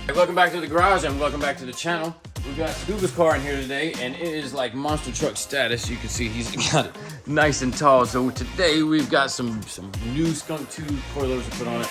Hey, welcome back to the garage and welcome back to the channel. We've got Scooba's car in here today and it is like monster truck status. You can see he's got it nice and tall. So today we've got some new Skunk2 coilers to put on it.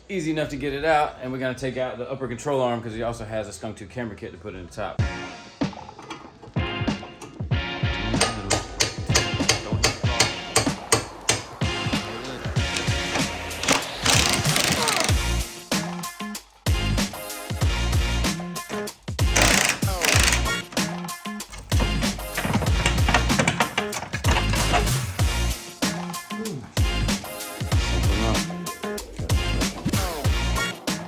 Easy enough to get it out, and we're gonna take out the upper control arm because he also has a Skunk2 Camber kit to put in the top.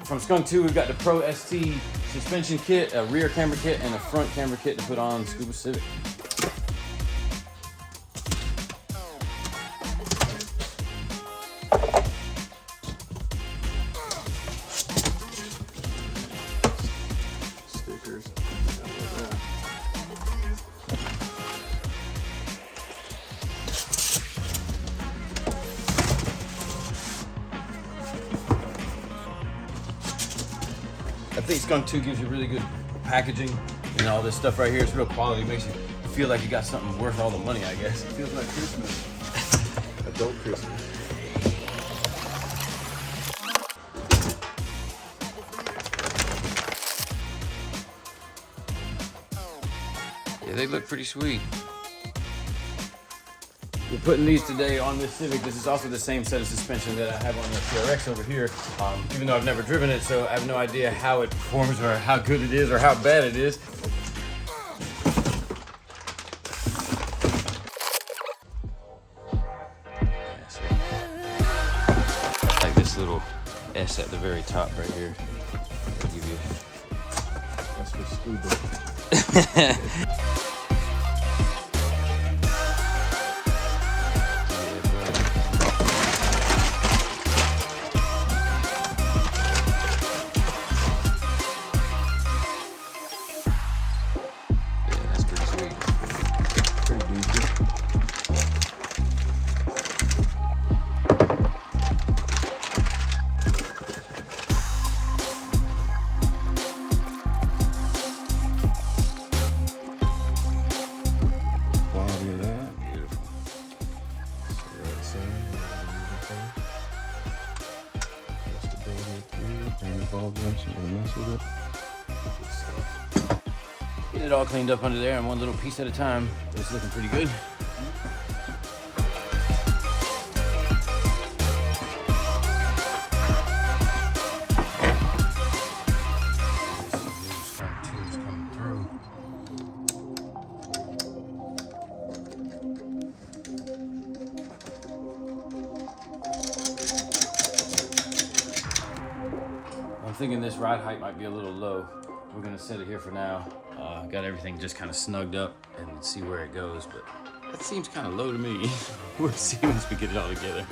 From Skunk2, we've got the Pro ST suspension kit, a rear camber kit, and a front camber kit to put on Scooba Civic. Stickers. I think Skunk2 gives you really good packaging and all this stuff right here. It's real quality. It makes you feel like you got something worth all the money, I guess. It feels like Christmas. Adult Christmas. Yeah, they look pretty sweet. We're putting these today on this Civic. This is also the same set of suspension that I have on the TRX over here, even though I've never driven it, so I have no idea how it performs or how good it is or how bad it is. Like this little S at the very top right here. I'll give you. That's for Scooba. Get it all cleaned up under there and one little piece at a time. It's looking pretty good. I'm thinking this ride height might be a little low. We're gonna set it here for now. Got everything just kind of snugged up and see where it goes, but that seems kind of low to me. We'll see once we get it all together.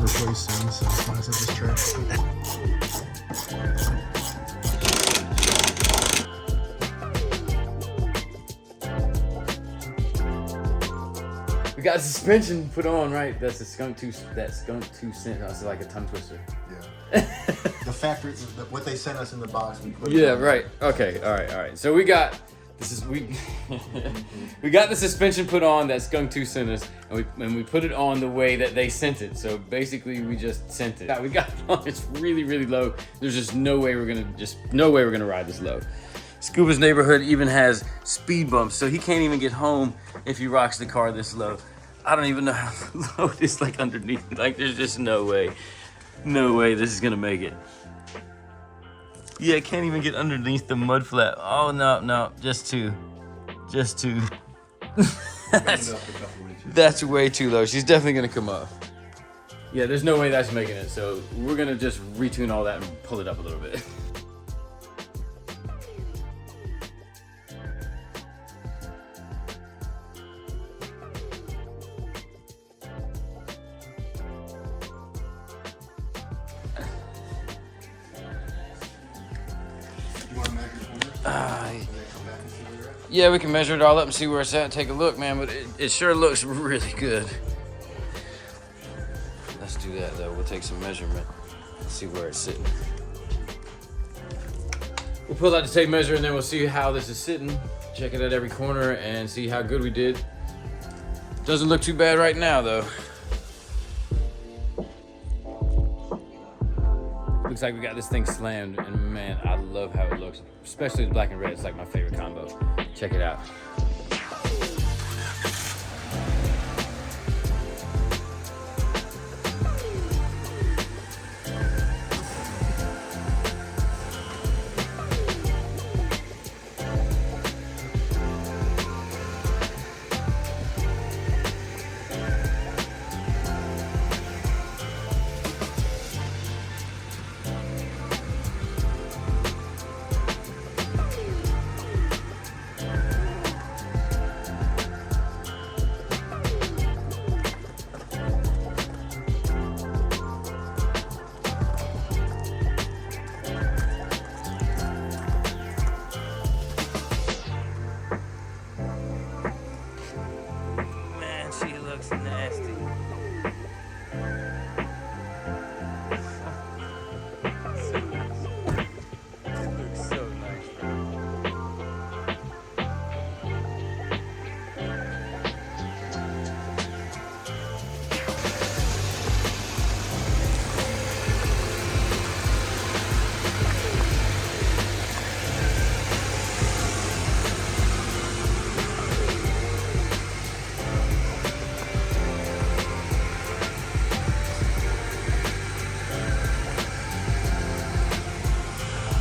replaced soon, so might as well just try. We got suspension put on, right? That's the Skunk2. That Skunk2 sent us like a tongue twister. Yeah. The factory, what they sent us in the box. We put Yeah, right. Okay. All right. So we got we got the suspension put on that Skunk2 sent us, and we put it on the way that they sent it. So basically, we just sent it. We got it on. It's really, really low. There's just no way we're gonna ride this low. Scooba's neighborhood even has speed bumps, so he can't even get home if he rocks the car this low. I don't even know how low it is, like underneath. Like, there's just no way this is gonna make it. Yeah, can't even get underneath the mud flap. Oh, no, just two. That's way too low. She's definitely gonna come up. Yeah, there's no way that's making it, so we're gonna just retune all that and pull it up a little bit. Yeah, we can measure it all up and see where it's at and take a look, man, but it sure looks really good. Let's do that, though. We'll take some measurement and see where it's sitting. We'll pull out the tape measure and then we'll see how this is sitting. Check it at every corner and see how good we did. Doesn't look too bad right now, though. Looks like we got this thing slammed, and man, I love how it looks. Especially the black and red, it's like my favorite combo. Check it out.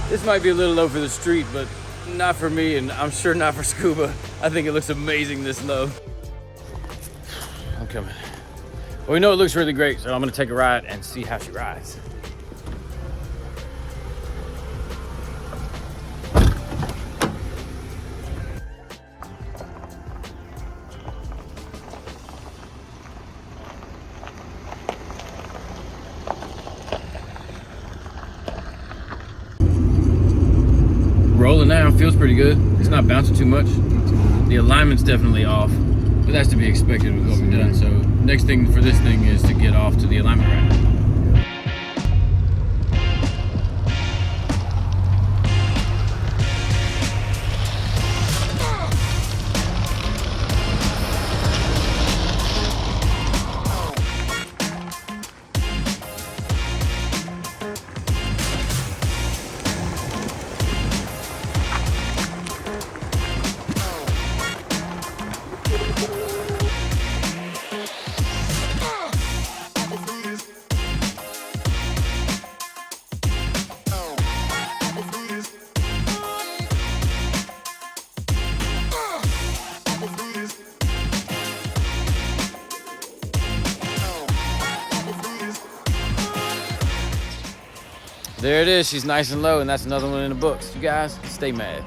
This might be a little low for the street, but not for me, and I'm sure not for Scooba. I think it looks amazing this low. I'm coming. Well, we know it looks really great, so I'm gonna take a ride and see how she rides. Rolling now, feels pretty good. It's not bouncing too much. The alignment's definitely off, but that's to be expected with what we've done. So next thing for this thing is to get off to the alignment right. There it is. She's nice and low, and that's another one in the books. You guys, stay mad.